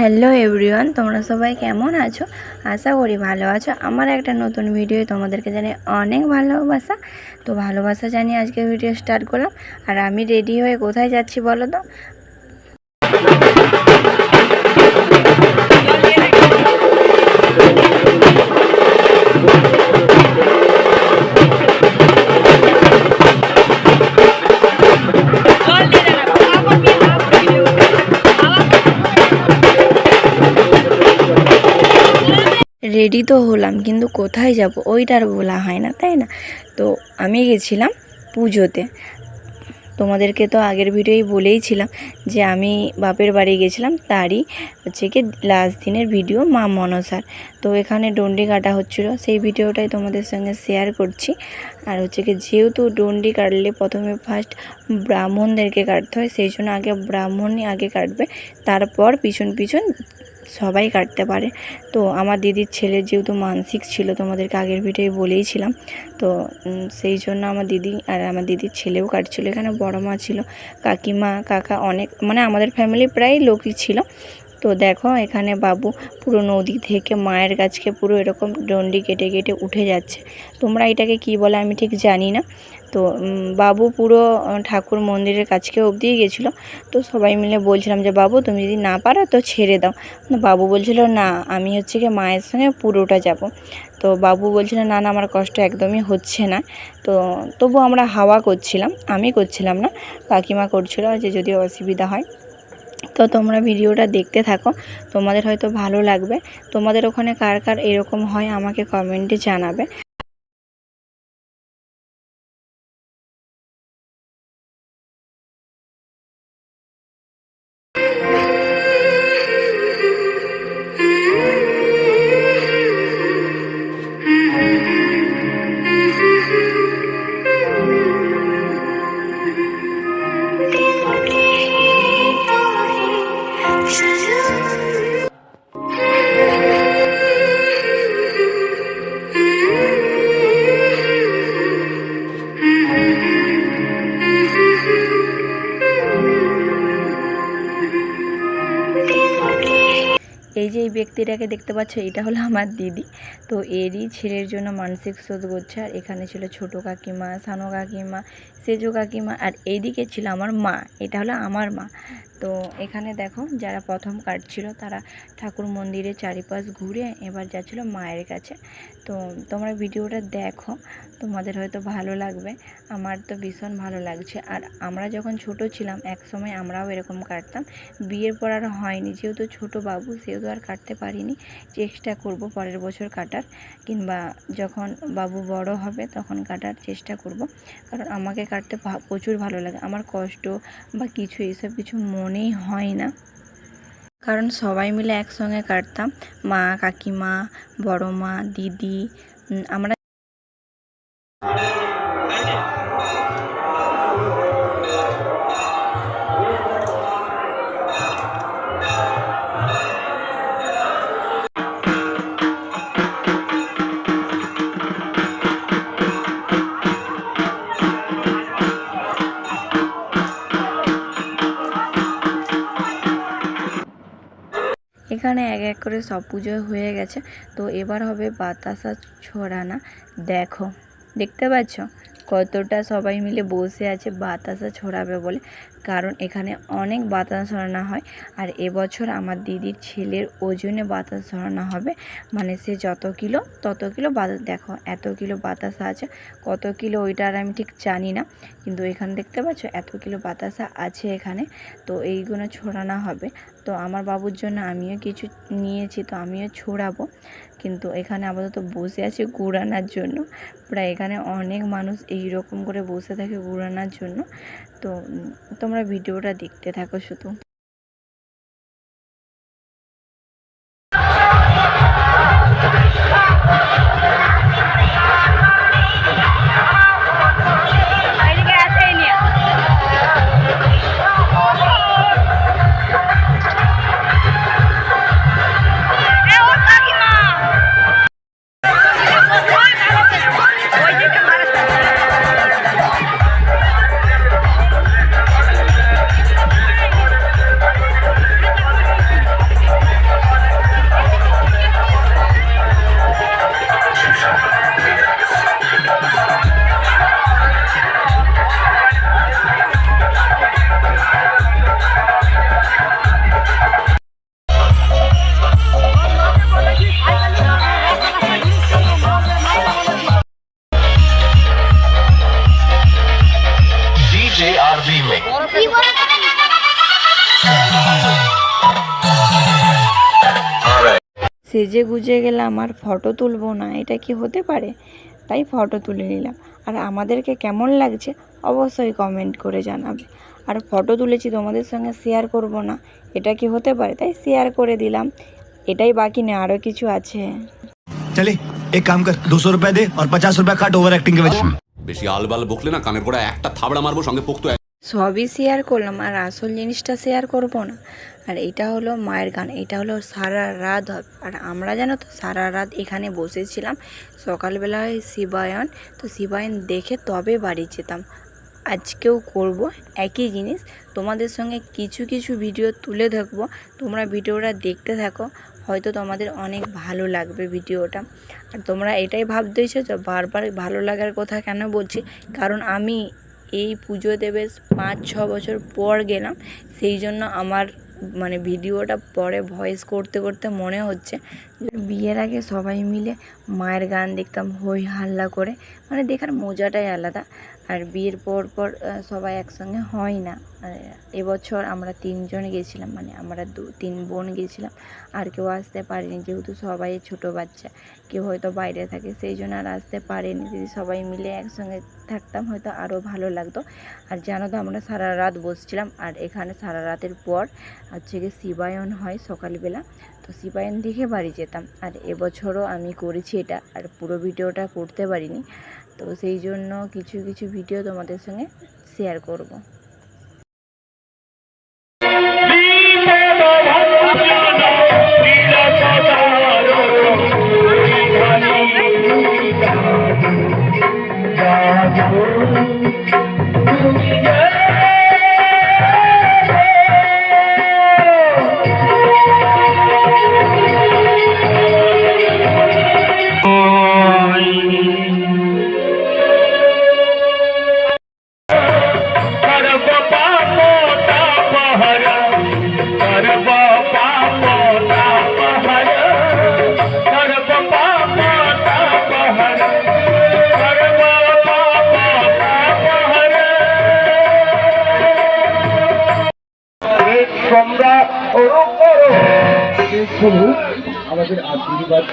Hello everyone, তোমরা সবাই কেমন আছো? আশা করি ভালো আছো। আমার একটা নতুন ভিডিও তোমাদেরকে জানিয়ে অনেক ভালোবাসা। তো ভালোবাসা জানিয়ে আজকে ভিডিও স্টার্ট করলাম। আর আমি রেডি হয়ে কোথায় যাচ্ছি বলো তো? রেডি তো হলাম, কিন্তু কোথায় যাব ওইটা আর বলা হয় না, তাই না? তো আমি গেছিলাম পুজোতে। তোমাদেরকে তো আগের ভিডিওই বলেইছিলাম যে আমি বাপের বাড়ি গেছিলাম, তারই হচ্ছে কি লাস্ট দিনের ভিডিও মা মনসার। তো এখানে ডন্ডি কাটা হচ্ছিলো, সেই ভিডিওটাই তোমাদের সঙ্গে শেয়ার করছি। আর হচ্ছে কি যেহেতু ডন্ডি কাটলে প্রথমে ফার্স্ট ব্রাহ্মণদেরকে কাটতে হয়, সেই জন্য আগে ব্রাহ্মণই আগে কাটবে, তারপর পিছন পিছন সবাই কাটতে পারে। তো আমার দিদির ছেলের যেহেতু মানসিক ছিল, তোমাদেরকে আগের ভিডিওয় বলেইছিলাম, তো সেই জন্য আমার দিদি আর আমার দিদির ছেলেও কাটছিল। এখানে বড় মা ছিল, কাকিমা, কাকা, অনেক মানে আমাদের ফ্যামিলি প্রায় লোকই ছিল। তো দেখো এখানে বাবু পুরো নদী থেকে মায়ের কাছকে পুরো এরকম ডন্ডি কেটে কেটে উঠে যাচ্ছে। তোমরা এটাকে কি বলে আমি ঠিক জানি না। তো বাবু পুরো ঠাকুর মন্দিরের কাছকে অবধিই গেছিলো। তো সবাই মিলে বলছিলাম যে বাবু তুমি যদি না পারো তো ছেড়ে দাও। বাবু বলছিল না আমি হচ্ছে কি মায়ের সঙ্গে পুরোটা যাব। তো বাবু বলছিল না না আমার কষ্ট একদমই হচ্ছে না। তো তবু আমরা হাওয়া করছিলাম, আমি করছিলাম না, কাকিমা করছিল, যে যদি অসুবিধা হয়। তো তোমরা ভিডিওটা দেখতে থাকো, তোমাদের হয়তো ভালো লাগবে। তোমাদের ওখানে কার কার এরকম হয় আমাকে কমেন্টে জানাবে। এই যে এই ব্যক্তিটাকে দেখতে পাচ্ছ, এটা হলো আমার দিদি। তো এরই ছেলের জন্য মানসিক শোধ করছে। আর এখানে ছিল ছোট কাকিমা, সানো কাকিমা, সেজো কাকিমা, আর এইদিকে ছিল আমার মা, এটা হলো আমার মা। তো এখানে দেখো যারা প্রথম কাটছিল তারা ঠাকুর মন্দিরের চারিপাশ ঘুরে এবার যাচ্ছিলো মায়ের কাছে। তো তোমরা ভিডিওটা দেখো, তোমাদের হয়তো ভালো লাগবে, আমার তো ভীষণ ভালো লাগছে। আর আমরা যখন ছোট ছিলাম এক সময় আমরাও এরকম কাটতাম। বিয়ের পর আর হয়নি, যেহেতু ছোট বাবু সেহেতু আর কাটতে পারিনি। চেষ্টা করব পরের বছর কাটার, কিংবা যখন বাবু বড় হবে তখন কাটার চেষ্টা করব। কারণ আমাকে কাটতে প্রচুর ভালো লাগে, আমার কষ্ট বা কিছু এসব কিছু মনেই হয় না, কারণ সবাই মিলে একসঙ্গে কাটতাম, মা, কাকিমা, বড় মা, দিদি, আমরা। এখানে এক এক করে সব পুজো হয়ে গেছে। তো এবার হবে বাতাসা ছড়ানা। দেখো, দেখতে পাচ্ছ কতটা সবাই মিলে বসে আছে বাতাসা ছড়াবে বলে, কারণ এখানে অনেক বাতাসা ছড়ানো হয়। আর এবছর আমার দিদির ছেলের ওজনে বাতাসা ছড়ানো হবে, মানে সে যত কিলো তত কিলো বাতাসা। দেখো এত কিলো বাতাসা আছে, কত কিলো ওইটা আর আমি ঠিক জানি না, কিন্তু এখানে দেখতে পাচ্ছ এত কিলো বাতাসা আছে এখানে। তো এইগুলো ছড়ানো হবে। তো আমার বাবুর জন্য আমিও কিছু নিয়েছি, তো আমিও ছড়াবো। কিন্তু এখানে আপাতত বসে আছি ঘুরানোর জন্য। প্রায় এখানে অনেক মানুষ এই রকম করে বসে থাকে ঘুরানোর জন্য। তো তোমরা ভিডিওটা দেখতে থাকো শুধু। সেজে গুজে গেলাম আর ফটো তুলবো না, এটা কি হতে পারে? তাই ফটো তুলে নিলাম। আর আমাদেরকে কেমন লাগছে অবশ্যই কমেন্ট করে জানাবে। আর ফটো তুলেছি তোমাদের সঙ্গে শেয়ার করব না, এটা কি হতে পারে? তাই শেয়ার করে দিলাম। এটাই বাকি না, আরও কিছু আছে। चले एक काम कर 200 रुपए दे और 50 रुपए काट ओवर एक्टिंग के वजह। বেশি আলবাল বকলে না কানের গোড়া একটা থাবড়া মারবো, সঙ্গে পোক্ত। সবই শেয়ার করলাম আর আসল জিনিসটা শেয়ার করব না। আর এটা হলো মায়ের গান, এটা হলো সারা রাত হবে। আর আমরা জানো তো সারা রাত এখানে বসেছিলাম। সকালবেলায় শিবায়ন, তো শিবায়ন দেখে তবে বাড়ি যেতাম। আজকেও করব একই জিনিস, তোমাদের সঙ্গে কিছু কিছু ভিডিও তুলে ধরবো। তোমরা ভিডিওটা দেখতে থাকো, হয়তো তোমাদের অনেক ভালো লাগবে ভিডিওটা। আর তোমরা এটাই ভাবতেইছো যে বারবার ভালো লাগার কথা কেন বলছি, কারণ আমি এই পুজোতে বেশ 5-6 বছর পর গেলাম, সেই জন্য আমার মানে ভিডিওটা পরে ভয়েস করতে করতে মনে হচ্ছে বিয়ের আগে সবাই মিলে মায়ের গান দেখতাম হই হাল্লা করে, মানে দেখার মজাটাই আলাদা। আর বিয়ের পর পর সবাই একসঙ্গে হয় না। এবছর আমরা 3 জন গেছিলাম, মানে আমরা 2-3 বোন গেছিলাম, আর কেউ আসতে পারেনি যেহেতু সবাই ছোটো বাচ্চা, কেউ হয়তো বাইরে থাকে, সেই জন্য আর আসতে পারেনি। যদি সবাই মিলে একসঙ্গে থাকতাম হয়তো আরও ভালো লাগতো। আর জানো তো আমরা সারা রাত বসছিলাম, আর এখানে সারা রাতের পর হচ্ছে গিয়ে শিবায়ন হয় সকালবেলা, তো শিবায়ন দেখে বাড়ি যেতাম। আর এবছরও আমি করেছি এটা, আর পুরো ভিডিওটা করতে পারিনি, তো সেই জন্য কিছু কিছু ভিডিও তোমাদের সঙ্গে শেয়ার করব। আমাদের আশীর্বাদ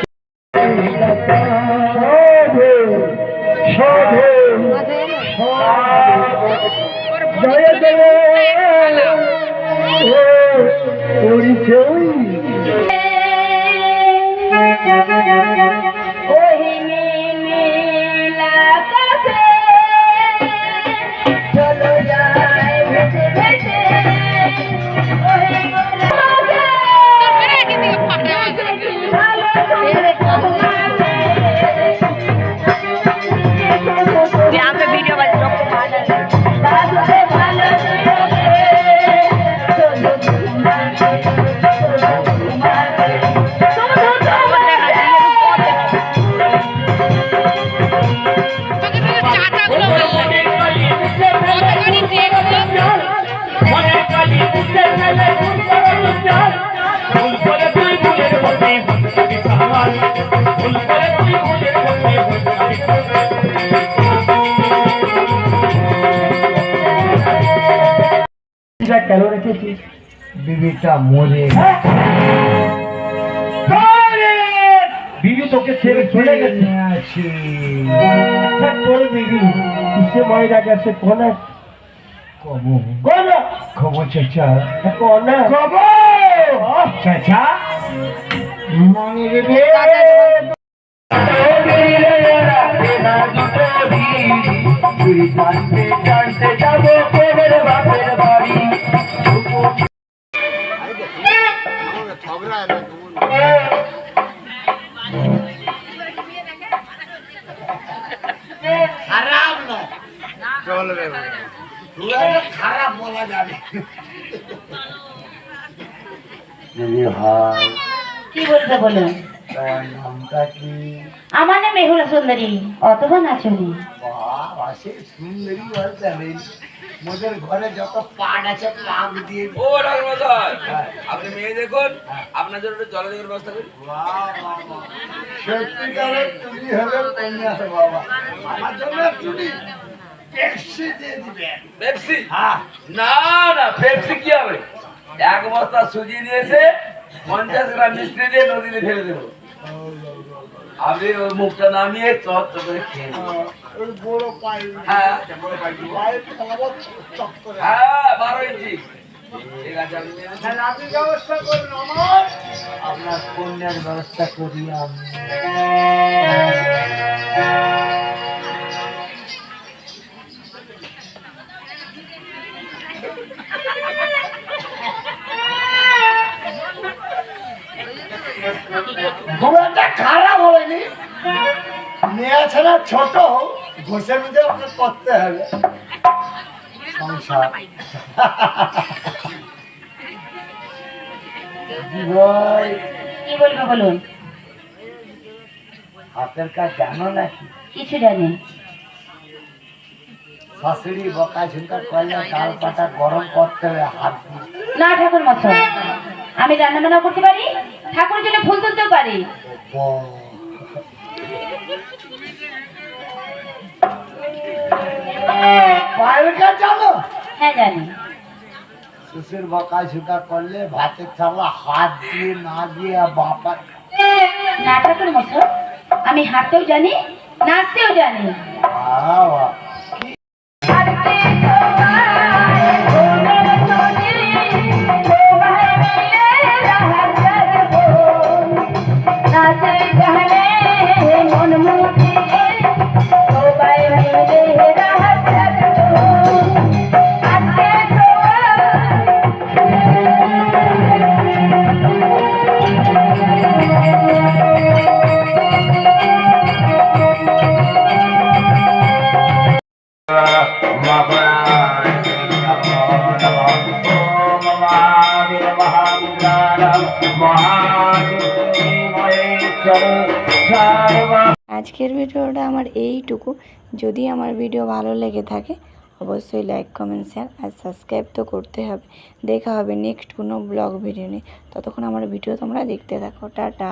জয় কেন রেখেছিস? বিবিটা মরে, বিবি তোকে ছেড়ে চলে গেছে। তোর বিবি কিসে মায়েরা গেছে কোনা? খবর চাচা, কোনা খবর চাচা জানতে যাবো বাপের বাড়ি। খারাপ না চলবে, খারাপ বলা যাবে। কি বলতে বলো? নামটা কি? আমার নাম মেহুলা সুন্দরী, অথবা নাচনি। বাবা সে সুন্দরী বলতে হবে, মোদের ঘরে যত পাট আছে পাক দিয়ে। ও ঠাকুরমশাই, আপনি মেয়ে দেখুন, আপনার জন্য একটু জলযোগের ব্যবস্থা করি। সত্যিকারের তুমি হলে কন্যা বাবা, আমার জন্য তুমি পেপসি দিয়ে দিবেন। পেপসি? হ্যাঁ। না না, পেপসি কি হবে? 1 বস্তা সুজি নিয়েছে, 50 গ্রাম মিষ্টি দিয়ে নদীতে ফেলে দেবো। আপনি ওই মুখটা নামিয়ে চট করে খেয়ে নেবেন। ওই বড় পাইপ হ্যাঁ পাইপ খাবো চক করে। হ্যাঁ 12 ইঞ্চি। ঠিক আছে আপনি নিয়ে নেন। তাহলে আপনি ব্যবস্থা করুন আমার আপনার কন্যার ব্যবস্থা করি আমি। খুব একটা খারাপ হয়নি, মেয়ে ছেলে ছোট, ঘষের মধ্যে আপনার করতে হবে সংসার। জীবন কি বলবে বলুন? হাতের কাজ জানো নাকি? কিছু জানি। শাশুড়ি বকা ঝুঁকা করলে তাল পাতা গরম করতে হবে হাত দিয়ে। না ঠাকুর মশাই, আমি রান্না বান্না করতে পারি, ঠাকুরের জন্য ফুল তুলতেও পারি। পায়ের কাজ জানো? হ্যাঁ জানি। শ্বশুর বকা ঝুঁকা করলে ভাতের থালা হাত দিয়ে না দিয়ে বাপা। না ঠাকুর মশাই, আমি হাঁটতেও জানি, নাচতেও জানি। বাবা আজকের ভিডিওটা আমার এইটুকু। যদি আমার ভিডিও ভালো লেগে থাকে অবশ্যই লাইক কমেন্ট শেয়ার আর সাবস্ক্রাইব তো করতে হবে। দেখা হবে নেক্সট কোনো ব্লগ ভিডিও নিয়ে। ততক্ষণ আমার ভিডিও তোমরা দেখতে থাকো। টাটা।